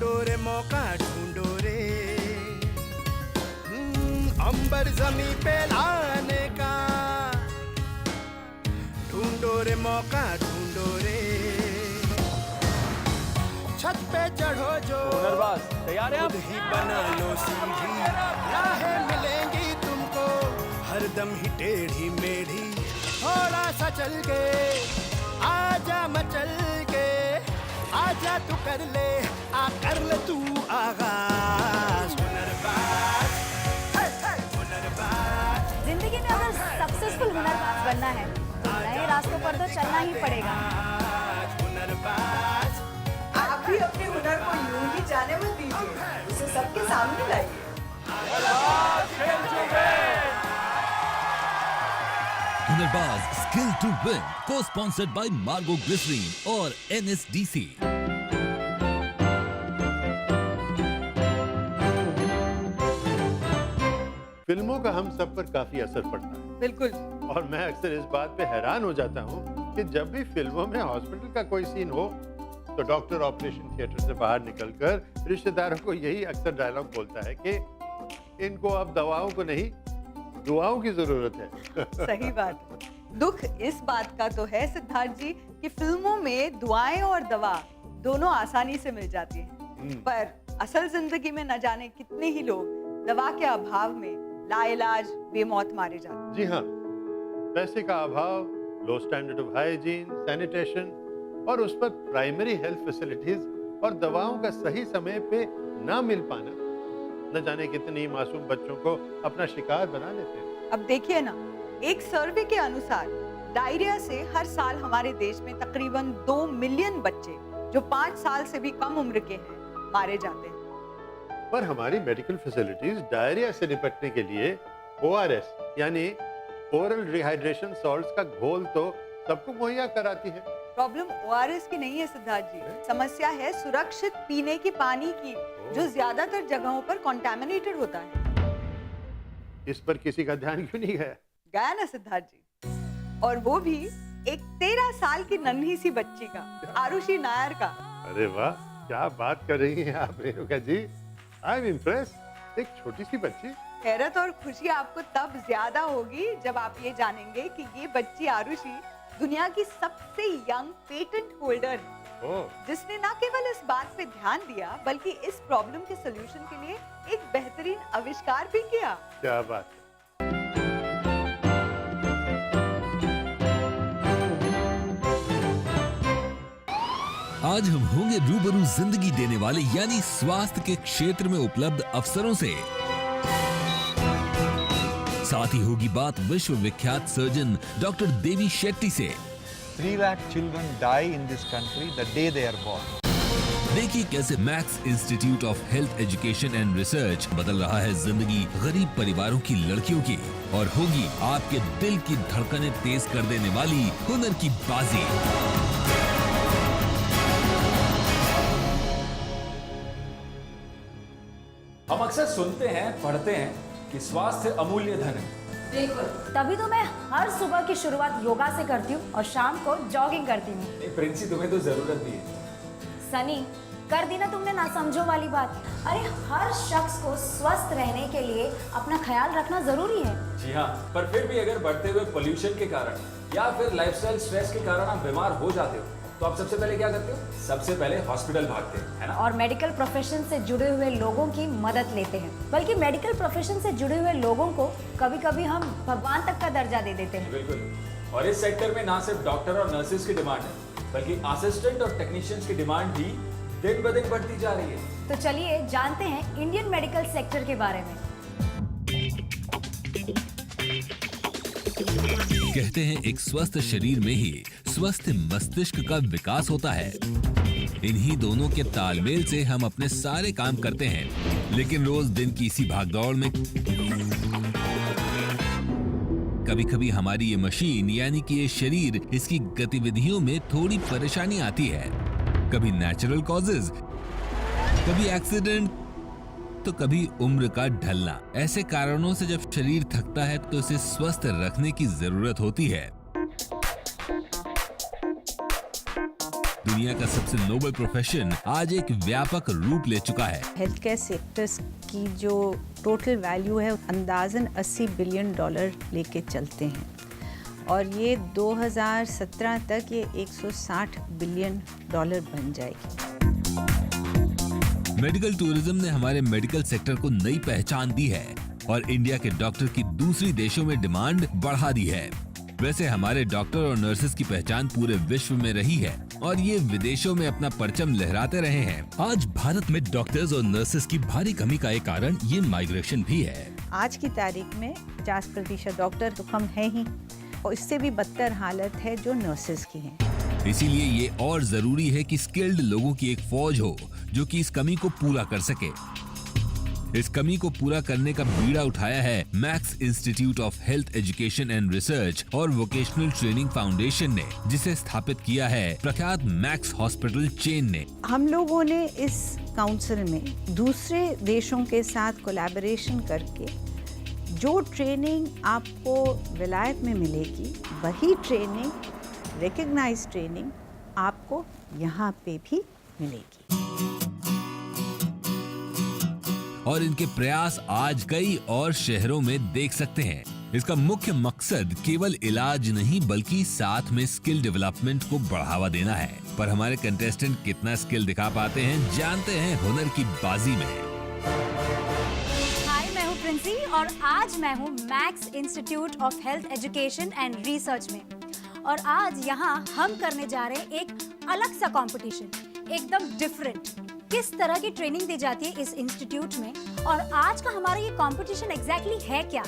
ढूंढो रे मौका ढूंढो रे, अंबर जमी पे लाने का, ढूंढो रे मौका ढूंढो रे, छत पे चढ़ो जो हुनरबाज तैयार है आप? खुद ही बना लो सीढ़ी, राहें मिलेंगी तुमको हरदम ही टेढ़ी मेढ़ी, थोड़ा सा चल के आजा मचल के, आजा तू कर ले तू आगाज, हुनरबाज हुनरबाज। जिंदगी में अगर सक्सेसफुल हुनरबाज बनना है तो नए रास्तों पर तो चलना ही पड़ेगा। हुनरबाज आप भी अपने हुनर को यूं ही जाने मत दीजिए, उसे सबके सामने लाइए। हुनरबाज स्किल टू विन को स्पॉन्सर्ड बाय मार्गो ग्लिसरीन और NSDC। फिल्मों का हम सब पर काफी असर पड़ता है। बिल्कुल। और मैं अक्सर इस बात पे हैरान हो जाता हूँ कि जब भी फिल्मों में हॉस्पिटल का कोई सीन हो तो डॉक्टर ऑपरेशन थिएटर से बाहर निकलकर रिश्तेदारों को यही अक्सर डायलॉग बोलता है कि इनको अब दवाओं को नहीं दुआओं की जरूरत है। सही बात है। दुख इस बात का तो है सिद्धार्थ जी कि फिल्मों में दुआएं और दवा दोनों आसानी से मिल जाती हैं, पर असल जिंदगी में न जाने कितने ही लोग दवा के अभाव में लाइलाज बेमौत मारे जाते हैं। जी हाँ, पैसे का अभाव, लो स्टैंडर्ड ऑफ हाइजीन, सैनिटेशन और उस पर प्राइमरी हेल्थ फैसिलिटीज और दवाओं का सही समय पे ना मिल पाना न जाने कितने मासूम बच्चों को अपना शिकार बना लेते हैं। अब देखिए ना, एक सर्वे के अनुसार डायरिया से हर साल हमारे देश में तकरीबन 2 मिलियन बच्चे जो 5 साल से भी कम उम्र के हैं मारे जाते हैं। पर हमारी मेडिकल फैसिलिटीज डायरिया से निपटने के लिए ORS यानी ओरल रिहाइड्रेशन सॉल्ट्स का घोल तो सबको मुहैया कराती है। प्रॉब्लम ORS की नहीं है सिद्धार्थ जी, समस्या है सुरक्षित पीने की पानी की, जो ज्यादातर जगहों पर कॉन्टैमिनेटेड होता है। इस पर किसी का ध्यान क्यों नहीं गया? गया ना सिद्धार्थ जी, और वो भी एक 13 साल की नन्ही सी बच्ची का, आरुषि नायर का। अरे वाह, क्या बात कर रही हैं आप Renuka ji, I am impressed. एक छोटी सी बच्ची। हैरत और खुशी आपको तब ज्यादा होगी जब आप ये जानेंगे कि ये बच्ची आरुषि दुनिया की सबसे यंग पेटेंट होल्डर है, जिसने न केवल इस बात पे ध्यान दिया बल्कि इस प्रॉब्लम के सलूशन के लिए एक बेहतरीन आविष्कार भी किया। क्या बात है। आज हम होंगे रूबरू जिंदगी देने वाले यानी स्वास्थ्य के क्षेत्र में उपलब्ध अवसरों से। साथ ही होगी बात विश्व विख्यात सर्जन डॉक्टर देवी शेट्टी से। 3 lakh children die in this country the day they are born. देखिए कैसे max institute of health education and research बदल रहा है जिंदगी गरीब परिवारों की लड़कियों की, और होगी आपके दिल की धड़कनें तेज कर देने वाली हुनर की बाजी। हम अक्सर सुनते हैं, पढ़ते हैं कि स्वास्थ्य अमूल्य धन है। बिल्कुल, तभी तो मैं हर सुबह की शुरुआत योगा से करती हूँ और शाम को जॉगिंग करती हूँ। नहीं प्रिंसी, तुम्हें तो जरूरत भी है। सनी, कर दी ना तुमने ना समझो वाली बात। अरे हर शख्स को स्वस्थ रहने के लिए अपना ख्याल रखना जरूरी है। जी हाँ, पर फिर भी अगर बढ़ते हुए पोल्यूशन के कारण या फिर लाइफस्टाइल स्ट्रेस के कारण आप बीमार हो जाते हो तो आप सबसे पहले क्या करते हो? सबसे पहले हॉस्पिटल भागते हैं, है ना? और मेडिकल प्रोफेशन से जुड़े हुए लोगों की मदद लेते हैं। बल्कि मेडिकल प्रोफेशन से जुड़े हुए लोगों को कभी-कभी हम भगवान तक का दर्जा दे देते हैं। बिल्कुल, और इस सेक्टर में ना सिर्फ डॉक्टर और नर्सेज की डिमांड है बल्कि असिस्टेंट और टेक्नीशियंस की डिमांड भी दिन ब दिन बढ़ती जा रही है। तो चलिए जानते हैं इंडियन मेडिकल सेक्टर के बारे में। कहते हैं एक स्वस्थ शरीर में ही स्वस्थ मस्तिष्क का विकास होता है। इन्हीं दोनों के तालमेल से हम अपने सारे काम करते हैं, लेकिन रोज दिन की इसी भागदौड़ में कभी-कभी हमारी ये मशीन यानी कि ये शरीर, इसकी गतिविधियों में थोड़ी परेशानी आती है। कभी नेचुरल कॉजेज, कभी एक्सीडेंट, तो कभी उम्र का ढलना। ऐसे कारणों से जब शरीर थकता है तो इसे स्वस्थ रखने की जरूरत होती है। दुनिया का सबसे नोबल प्रोफेशन आज एक व्यापक रूप ले चुका है। हेल्थ केयर सेक्टर्स की जो टोटल वैल्यू है अंदाजन $80 बिलियन लेके चलते हैं और ये 2017 तक ये $160 बिलियन बन जाएगी। मेडिकल टूरिज्म ने हमारे मेडिकल सेक्टर को नई पहचान दी है और इंडिया के डॉक्टर की दूसरी देशों में डिमांड बढ़ा दी है। वैसे हमारे डॉक्टर और नर्सेस की पहचान पूरे विश्व में रही है और ये विदेशों में अपना परचम लहराते रहे हैं। आज भारत में डॉक्टर्स और नर्सेस की भारी कमी का एक कारण ये माइग्रेशन भी है। आज की तारीख में 50% डॉक्टर तो कम है ही और इससे भी बदतर हालत है जो नर्सेस की है। इसीलिए ये और जरूरी है कि स्किल्ड लोगों की एक फौज हो जो कि इस कमी को पूरा कर सके। इस कमी को पूरा करने का बीड़ा उठाया है max institute of health education and research और वोकेशनल ट्रेनिंग फाउंडेशन ने, जिसे स्थापित किया है प्रख्यात मैक्स हॉस्पिटल चेन ने। हम लोगों ने इस काउंसिल में दूसरे देशों के साथ कोलैबोरेशन करके जो ट्रेनिंग आपको विलायत में मिलेगी वही ट्रेनिंग, रिकग्नाइज्ड ट्रेनिंग आपको यहाँ पे भी मिलेगी। और इनके प्रयास आज कई और शहरों में देख सकते हैं। इसका मुख्य मकसद केवल इलाज नहीं बल्कि साथ में स्किल डेवलपमेंट को बढ़ावा देना है। पर हमारे कंटेस्टेंट कितना स्किल दिखा पाते हैं जानते हैं हुनर की बाजी में। हाय, मैं हूँ प्रिंसी और आज मैं हूँ max institute of health education and research में। और आज यहाँ हम करने जा रहे हैं एक अलग सा कंपटीशन, एकदम डिफरेंट। किस तरह की ट्रेनिंग दी जाती है इस इंस्टीट्यूट में और आज का हमारा ये कंपटीशन एग्जैक्टली है क्या,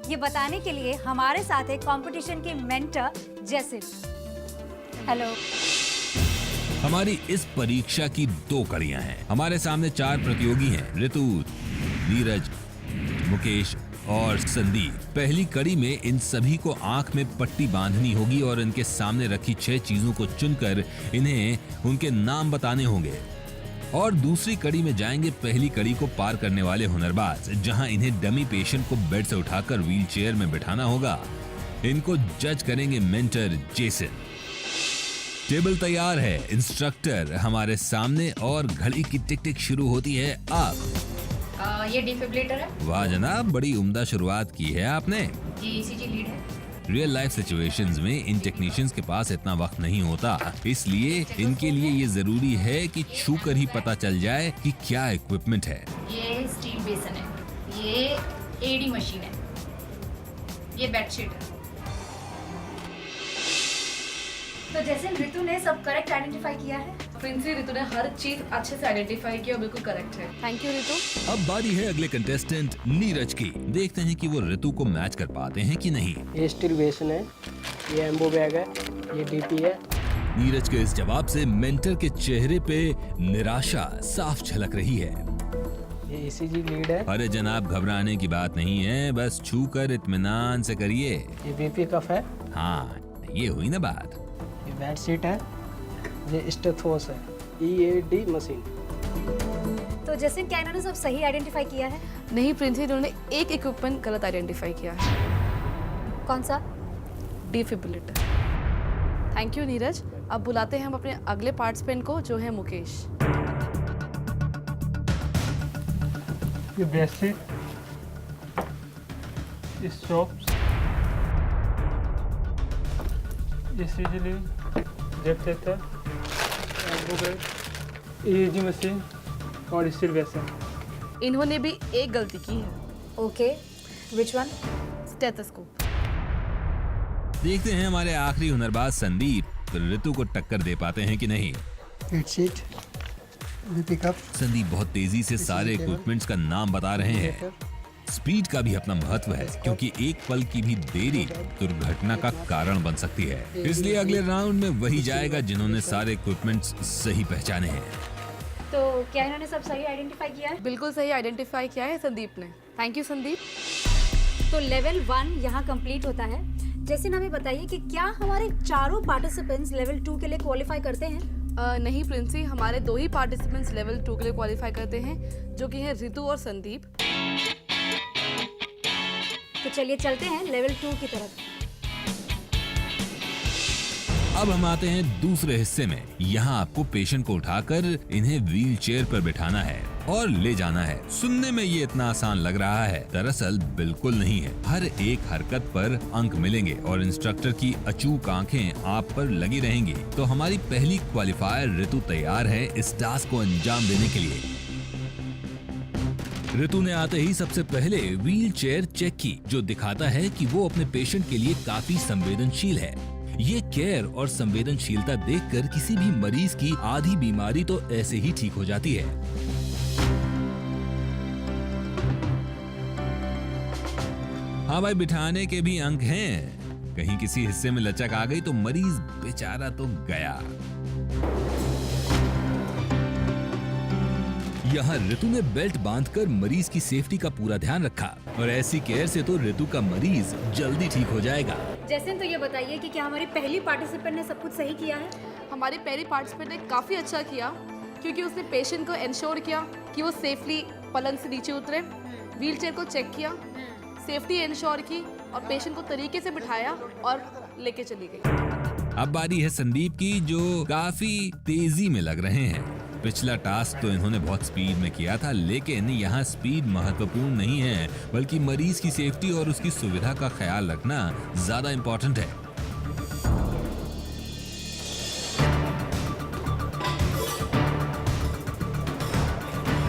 ये बताने के लिए हमारे साथ है कंपटीशन के मेंटर जैसिन। हेलो। हमारी इस परीक्षा की 2 कड़ियां हैं। हमारे सामने 4 प्रतियोगी हैं, ऋतु, नीरज, मुकेश और संदीप। पहली कड़ी में इन सभी को आंख में पट्टी बांधनी होगी और इनके सामने रखी 6 चीजों को चुनकर इन्हें उनके नाम बताने होंगे। और दूसरी कड़ी में जाएंगे पहली कड़ी को पार करने वाले हुनरबाज, जहां इन्हें डमी पेशेंट को बेड से उठाकर व्हील चेयर में बिठाना होगा। इनको जज करेंगे मेंटर जेसन। टेबल तैयार है, इंस्ट्रक्टर हमारे सामने और घड़ी की टिक टिक शुरू होती है अब। ये डिफिब्रिलेटर है। वाह जनाब, बड़ी उम्दा शुरुआत की है आपने। ये ईसीजी लीड है। रियल लाइफ सिचुएशंस में इन टेक्नीशियंस के पास इतना वक्त नहीं होता, इसलिए इनके लिए ये जरूरी है कि छू कर ही पता चल जाए कि क्या इक्विपमेंट है। ये स्टीम बेसन है, ये एडी मशीन है, ये बेडशीट है। तो जैसे ऋतु ने सब करेक्ट आइडेंटिफाई किया है। प्रिंसी, ऋतु ने हर चीज अच्छे से आइडेंटिफाई किया और बिल्कुल करेक्ट है। थैंक यू ऋतु। अब बारी है अगले कंटेस्टेंट नीरज की। देखते हैं कि वो ऋतु को मैच कर पाते हैं कि नहीं। ये स्टील बेसन है, ये एम्बो बैग है, ये डीपी है। नीरज के इस जवाब से मेंटर के चेहरे पे निराशा साफ झलक रही है। ये ईसीजी लीड है। अरे जनाब, घबराने की बात नहीं है, बस छू कर इत्मीनान से करिए। ये बीपी कफ है। हाँ, ये हुई ना बात। ये बेडशीट है, ये स्टेथोस है, ईएडी मशीन। तो जैसे क्या इन्होंने सब सही आइडेंटिफाई किया है? नहीं प्रिंसी, इन्होंने एक इक्विपमेंट गलत आइडेंटिफाई किया है। कौन सा? डिफिब्रिलेटर। Thank you Neeraj. अब बुलाते हैं हम अपने अगले पार्टिसिपेंट को, जो है मुकेश। ये बेडशीट, ये सोप्स, ये ईसीजी लीड, जेपटेटर, एम्बो बैग, ईएजी मशीन और स्टील बेसन। इन्होंने भी एक गलती की है। Okay, which one? स्टेथोस्कोप। देखते हैं हमारे आखिरी हुनरबाज संदीप ऋतु को टक्कर दे पाते हैं कि नहीं। बेडशीट, बीपी कफ। संदीप बहुत तेजी से सारे इक्विपमेंट्स का नाम बता रहे हैं। स्पीड का भी अपना महत्व है, क्योंकि एक पल की भी देरी दुर्घटना का कारण बन सकती है। इसलिए अगले राउंड में वही जाएगा जिन्होंने सारे इक्विपमेंट्स सही पहचाने हैं। तो क्या इन्होंने सब सही आइडेंटिफाई किया है? बिल्कुल सही आइडेंटिफाई किया है संदीप ने। Thank you Sandeep. तो लेवल 1 यहाँ कंप्लीट होता है। जैसे हमें बताइए कि क्या हमारे चारों पार्टिसिपेंट्स लेवल 2 के लिए क्वालिफाई करते हैं? नहीं प्रिंसी, हमारे 2 ही पार्टिसिपेंट्स लेवल 2 के लिए क्वालिफाई करते हैं, जो कि हैं ऋतु और संदीप। तो चलिए चलते हैं लेवल 2 की तरफ। अब हम आते हैं दूसरे हिस्से में। यहाँ आपको पेशेंट को उठाकर इन्हें व्हील चेयर पर बिठाना है और ले जाना है। सुनने में ये इतना आसान लग रहा है, दरअसल बिल्कुल नहीं है। हर एक हरकत पर अंक मिलेंगे और इंस्ट्रक्टर की अचूक आंखें आप पर लगी रहेंगी। तो हमारी पहली क्वालिफायर ऋतु तैयार है इस टास्क को अंजाम देने के लिए। ऋतु ने आते ही सबसे पहले व्हील चेयर चेक की, जो दिखाता है कि वो अपने पेशेंट के लिए काफी संवेदनशील है। ये केयर और संवेदनशीलता देखकर किसी भी मरीज की आधी बीमारी तो ऐसे ही ठीक हो जाती है। हाँ भाई, बिठाने के भी अंक हैं। कहीं किसी हिस्से में लचक आ गई तो मरीज बेचारा तो गया। यहाँ ऋतु ने बेल्ट बांधकर मरीज की सेफ्टी का पूरा ध्यान रखा और ऐसी केयर से तो ऋतु का मरीज जल्दी ठीक हो जाएगा। जैसे तो ये बताइए कि क्या हमारी पहली पार्टिसिपेंट ने सब कुछ सही किया है? हमारी पहली पार्टिसिपेंट ने काफ़ी अच्छा किया, क्योंकि उसने पेशेंट को इंश्योर किया कि वो सेफली पलंग से नीचे उतरे, व्हील चेयर को चेक किया, सेफ्टी इंश्योर की और पेशेंट को तरीके से बिठाया और लेके चली गई। अब बारी है संदीप की, जो काफी तेजी में लग रहे हैं। पिछला टास्क तो इन्होंने बहुत स्पीड में किया था, लेकिन यहाँ स्पीड महत्वपूर्ण नहीं है, बल्कि मरीज की सेफ्टी और उसकी सुविधा का ख्याल रखना ज्यादा इम्पोर्टेंट है।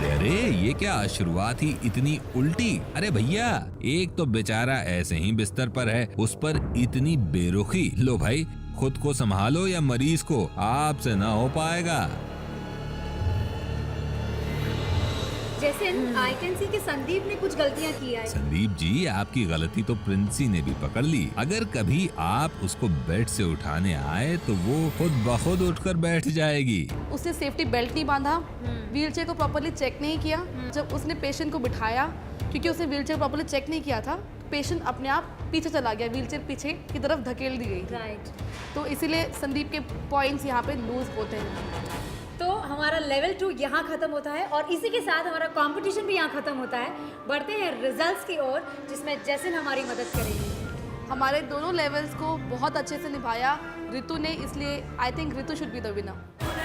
अरे ये क्या शुरुआत ही इतनी उल्टी? अरे भैया, एक तो बेचारा ऐसे ही बिस्तर पर है, उस पर इतनी बेरुखी। लो भाई, खुद को संभालो या मरीज को, आपसे ना हो पाएगा। जैसे आई कैन सी कि संदीप ने कुछ गलतियां की है। संदीप जी, आपकी गलती तो प्रिंसी ने भी पकड़ ली। अगर कभी आप उसको बेड से उठाने आए तो वो खुद ब खुद उठकर बैठ जाएगी। उसने सेफ्टी बेल्ट नहीं बांधा, व्हील चेयर को प्रॉपर्ली चेक नहीं किया। जब उसने पेशेंट को बिठाया, क्योंकि उसने व्हील चेयर प्रॉपर्ली चेक नहीं किया था, पेशेंट अपने आप पीछे चला गया, व्हील चेयर पीछे की तरफ धकेल दी गई। राइट। तो इसीलिए संदीप के पॉइंट्स यहाँ पे लूज होते हैं। तो हमारा लेवल 2 यहाँ खत्म होता है और इसी के साथ हमारा कंपटीशन भी यहाँ खत्म होता है। बढ़ते हैं रिजल्ट्स की ओर, जिसमें जैसिन हमारी मदद करेगी। हमारे दोनों लेवल्स को बहुत अच्छे से निभाया ऋतु ने, इसलिए I think Ritu should be the winner.